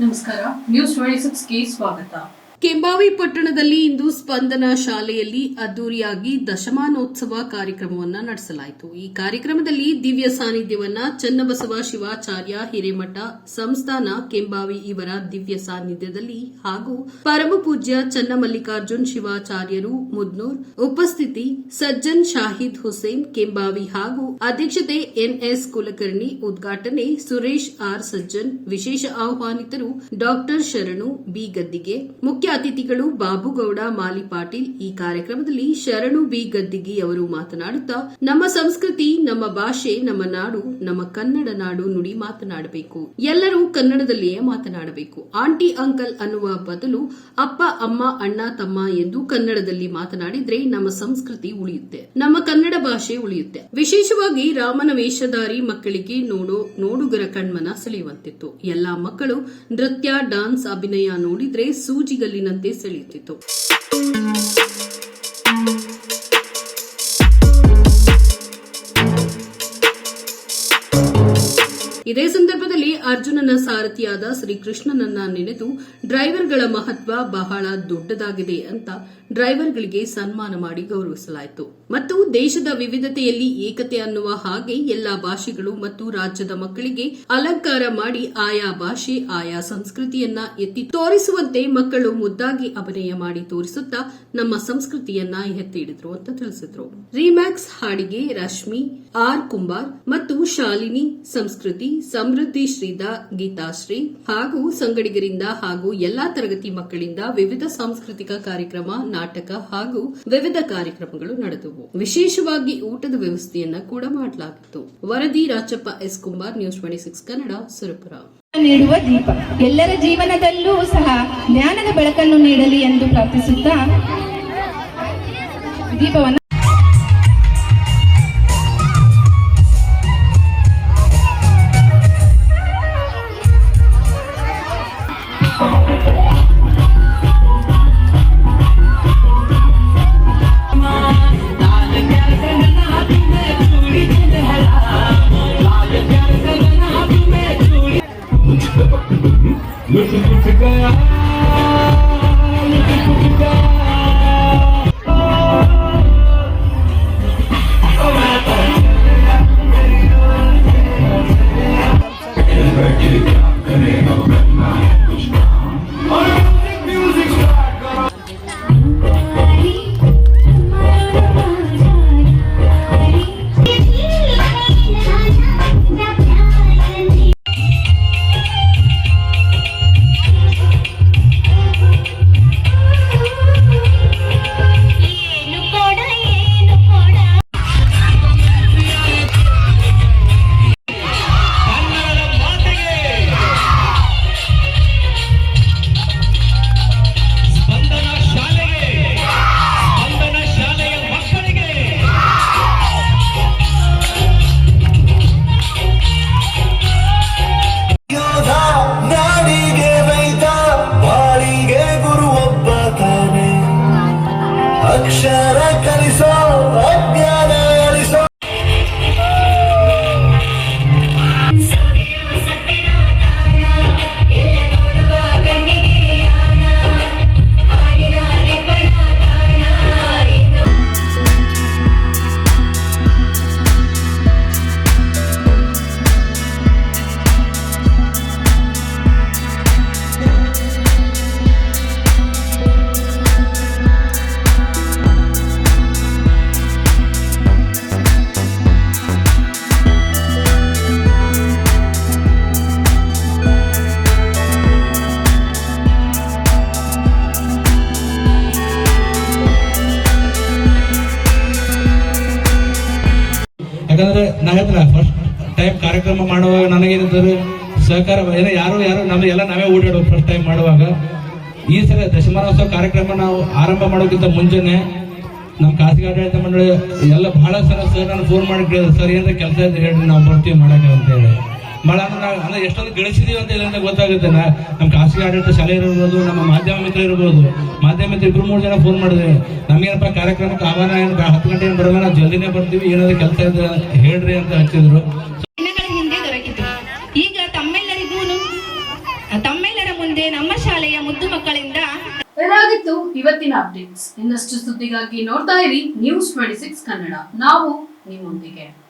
ನಮಸ್ಕಾರ, ನ್ಯೂಸ್ 26ಗೆ ಸ್ವಾಗತ. ಕೆಂಬಾವಿ ಪಟ್ಟಣದಲ್ಲಿ ಇಂದು ಸ್ಪಂದನ ಶಾಲೆಯಲ್ಲಿ ಅದ್ದೂರಿಯಾಗಿ ದಶಮಾನೋತ್ಸವ ಕಾರ್ಯಕ್ರಮವನ್ನು ನಡೆಸಲಾಯಿತು. ಈ ಕಾರ್ಯಕ್ರಮದಲ್ಲಿ ದಿವ್ಯ ಸಾನ್ನಿಧ್ಯವನ್ನ ಚನ್ನಬಸವ ಶಿವಾಚಾರ್ಯ ಹಿರೇಮಠ ಸಂಸ್ಥಾನ ಕೆಂಬಾವಿ ಇವರ ದಿವ್ಯ ಸಾನ್ನಿಧ್ಯದಲ್ಲಿ ಹಾಗೂ ಪರಮಪೂಜ್ಯ ಚನ್ನಮಲ್ಲಿಕಾರ್ಜುನ್ ಶಿವಾಚಾರ್ಯರು ಮುದ್ನೂರ್ ಉಪಸ್ಥಿತಿ ಸಜ್ಜನ್ ಶಾಹಿದ್ ಹುಸೇನ್ ಕೆಂಬಾವಿ ಹಾಗೂ ಅಧ್ಯಕ್ಷತೆ ಎನ್ಎಸ್ ಕುಲಕರ್ಣಿ ಉದ್ಘಾಟನೆ ಸುರೇಶ್ ಆರ್ ಸಜ್ಜನ್ ವಿಶೇಷ ಆಹ್ವಾನಿತರು ಡಾಕ್ಟರ್ ಶರಣು ಬಿ ಗದ್ದಿಗೆ ಮುಖ್ಯ ಅತಿಥಿಗಳು ಬಾಬುಗೌಡ ಮಾಲಿ ಪಾಟೀಲ್. ಈ ಕಾರ್ಯಕ್ರಮದಲ್ಲಿ ಶರಣು ಬಿ ಗದ್ದಿಗಿ ಅವರು ಮಾತನಾಡುತ್ತಾ ನಮ್ಮ ಸಂಸ್ಕೃತಿ, ನಮ್ಮ ಭಾಷೆ, ನಮ್ಮ ನಾಡು, ನಮ್ಮ ಕನ್ನಡ ನಾಡು ನುಡಿ ಮಾತನಾಡಬೇಕು. ಎಲ್ಲರೂ ಕನ್ನಡದಲ್ಲಿಯೇ ಮಾತನಾಡಬೇಕು. ಆಂಟಿ ಅಂಕಲ್ ಅನ್ನುವ ಬದಲು ಅಪ್ಪ ಅಮ್ಮ ಅಣ್ಣ ತಮ್ಮ ಎಂದು ಕನ್ನಡದಲ್ಲಿ ಮಾತನಾಡಿದ್ರೆ ನಮ್ಮ ಸಂಸ್ಕೃತಿ ಉಳಿಯುತ್ತೆ, ನಮ್ಮ ಕನ್ನಡ ಭಾಷೆ ಉಳಿಯುತ್ತೆ. ವಿಶೇಷವಾಗಿ ರಾಮನ ವೇಷಧಾರಿ ಮಕ್ಕಳಿಗೆ ನೋಡುಗರ ಕಣ್ಮನ ಸೆಳೆಯುವಂತಿತ್ತು. ಎಲ್ಲಾ ಮಕ್ಕಳು ನೃತ್ಯ, ಡಾನ್ಸ್, ಅಭಿನಯ ನೋಡಿದ್ರೆ ಸೂಜಿಗಲ್ಲಿನಂತೆ ಸೆಳೆಯುತ್ತಿತ್ತು. ಇದೇ ಸಂದರ್ಭದಲ್ಲಿ ಅರ್ಜುನನ ಸಾರಥಿಯಾದ ಶ್ರೀಕೃಷ್ಣನನ್ನ ನೆನೆದು ಡ್ರೈವರ್ಗಳ ಮಹತ್ವ ಬಹಳ ದೊಡ್ಡದಾಗಿದೆ ಅಂತ ಡ್ರೈವರ್ಗಳಿಗೆ ಸನ್ಮಾನ ಮಾಡಿ ಗೌರವಿಸಲಾಯಿತು. ಮತ್ತು ದೇಶದ ವಿವಿಧತೆಯಲ್ಲಿ ಏಕತೆ ಅನ್ನುವ ಹಾಗೆ ಎಲ್ಲಾ ಭಾಷೆಗಳು ಮತ್ತು ರಾಜ್ಯದ ಮಕ್ಕಳಿಗೆ ಅಲಂಕಾರ ಮಾಡಿ ಆಯಾ ಭಾಷೆ, ಆಯಾ ಸಂಸ್ಕೃತಿಯನ್ನ ಎತ್ತಿ ತೋರಿಸುವಂತೆ ಮಕ್ಕಳು ಮುದ್ದಾಗಿ ಅಭಿನಯ ಮಾಡಿ ತೋರಿಸುತ್ತಾ ನಮ್ಮ ಸಂಸ್ಕೃತಿಯನ್ನ ಎತ್ತಿ ಹಿಡಿದ್ರು ಅಂತ ತಿಳಿಸಿದ್ರು. ರಿಮ್ಯಾಕ್ಸ್ ಹಾಡಿಗೆ ರಶ್ಮಿ ಆರ್ ಕುಂಬಾರ್ ಮತ್ತು ಶಾಲಿನಿ, ಸಂಸ್ಕೃತಿ ಸಮೃದ್ಧಿ ಶ್ರೀದ, ಗೀತಾಶ್ರೀ ಹಾಗೂ ಸಂಗಡಿಗರಿಂದ ಹಾಗೂ ಎಲ್ಲಾ ತರಗತಿ ಮಕ್ಕಳಿಂದ ವಿವಿಧ ಸಾಂಸ್ಕೃತಿಕ ಕಾರ್ಯಕ್ರಮ, ನಾಟಕ ಹಾಗೂ ವಿವಿಧ ಕಾರ್ಯಕ್ರಮಗಳು ನಡೆದವು. ವಿಶೇಷವಾಗಿ ಊಟದ ವ್ಯವಸ್ಥೆಯನ್ನ ಕೂಡ ಮಾಡಲಾಗಿತ್ತು. ವರದಿ ರಾಚಪ್ಪ ಎಸ್ ಕುಂಬಾರ್, ನ್ಯೂಸ್ 26 ಕನ್ನಡ, ಸುರಪುರ. ನೀಡುವ ದೀಪ ಎಲ್ಲರ ಜೀವನದಲ್ಲೂ ಸಹ ಜ್ಞಾನದ ಬೆಳಕನ್ನು ನೀಡಲಿ ಎಂದು ಪ್ರಾರ್ಥಿಸುತ್ತಾ ದೀಪವನ್ನು ಅಕ್ಷರ ಕಲಿಸೋ ಅಜ್ಞಾನ ಅಳಿಸೋ ಯಾಕಂದ್ರೆ ನಾವೆಲ್ಲ ಫಸ್ಟ್ ಟೈಮ್ ಕಾರ್ಯಕ್ರಮ ಮಾಡುವಾಗ ನನಗೇನಿದ್ದಾರೆ ಸಹಕಾರ ಯಾರು ನಮ್ದು ಎಲ್ಲ ನಾವೇ ಓಡಾಡೋ ಫಸ್ಟ್ ಟೈಮ್ ಮಾಡುವಾಗ. ಈ ಸಲ ದಶಮಾನೋತ್ಸವ ಕಾರ್ಯಕ್ರಮ ನಾವು ಆರಂಭ ಮಾಡೋಕ್ಕಿಂತ ಮುಂಚೆನೆ ನಮ್ಮ ಖಾಸಗಿ ಆಡಳಿತ ಮಂಡಳಿ ಎಲ್ಲ ಬಹಳ ಸರ್ ನಾನು ಫೋನ್ ಮಾಡಿ ಕೇಳಿದ್ರು, ಸರ್ ಏನಾರ ಕೆಲಸ ಇದ್ರೆ ಹೇಳಿ ನಾವು ಬರ್ತೀವಿ ಮಾಡಕ್ಕೆ ಅಂತ ಹೇಳಿ. ಬಹಳ ಅಂದ್ರೆ ಎಷ್ಟೊಂದು ಗಳಿಸಿದೀವಿ ಅಂತ ಇದರಿಂದ ಗೊತ್ತಾಗುತ್ತೆ. ನಮ್ಮ ಖಾಸಗಿ ಆಡಳಿತ ಶಾಲೆ ಇರ್ಬೋದು, ನಮ್ಮ ಮಾಧ್ಯಮ ಮಿತ್ರ ಇರ್ಬೋದು, ಮಾಧ್ಯಮ ಮಿತ್ರ 2-3 ಜನ ಫೋನ್ ಮಾಡಿದ್ವಿ, ನಮ್ಗೇನಪ್ಪ ಕಾರ್ಯಕ್ರಮಕ್ಕೆ ಆಹ್ವಾನ 10 ಗಂಟೆ ಬರೋಣ, ನಾವು ಜಲ್ದಿನೇ ಬರ್ತೀವಿ, ಏನಾದ್ರು ಕೆಲಸ ಇದ್ರೆ ಹೇಳ್ರಿ ಅಂತ ಹಚ್ಚಿದ್ರು. ದಿನಗಳ ಹಿಂದೆ ದೊರಕಿತು. ಈಗ ತಮ್ಮೆಲ್ಲರ ಮುಂದೆ ನಮ್ಮ ಶಾಲೆಯ ಮುದ್ದು ಮಕ್ಕಳಿಂದ ಇದಾಗಿತ್ತು ಇವತ್ತಿನ ಅಪ್ಡೇಟ್ಸ್. ಇನ್ನಷ್ಟು ಸುದ್ದಿಗಾಗಿ ನೋಡ್ತಾ ಇರಿ ನ್ಯೂಸ್ 26 ಕನ್ನಡ. ನಾವು ನಿಮ್ಮೊಂದಿಗೆ.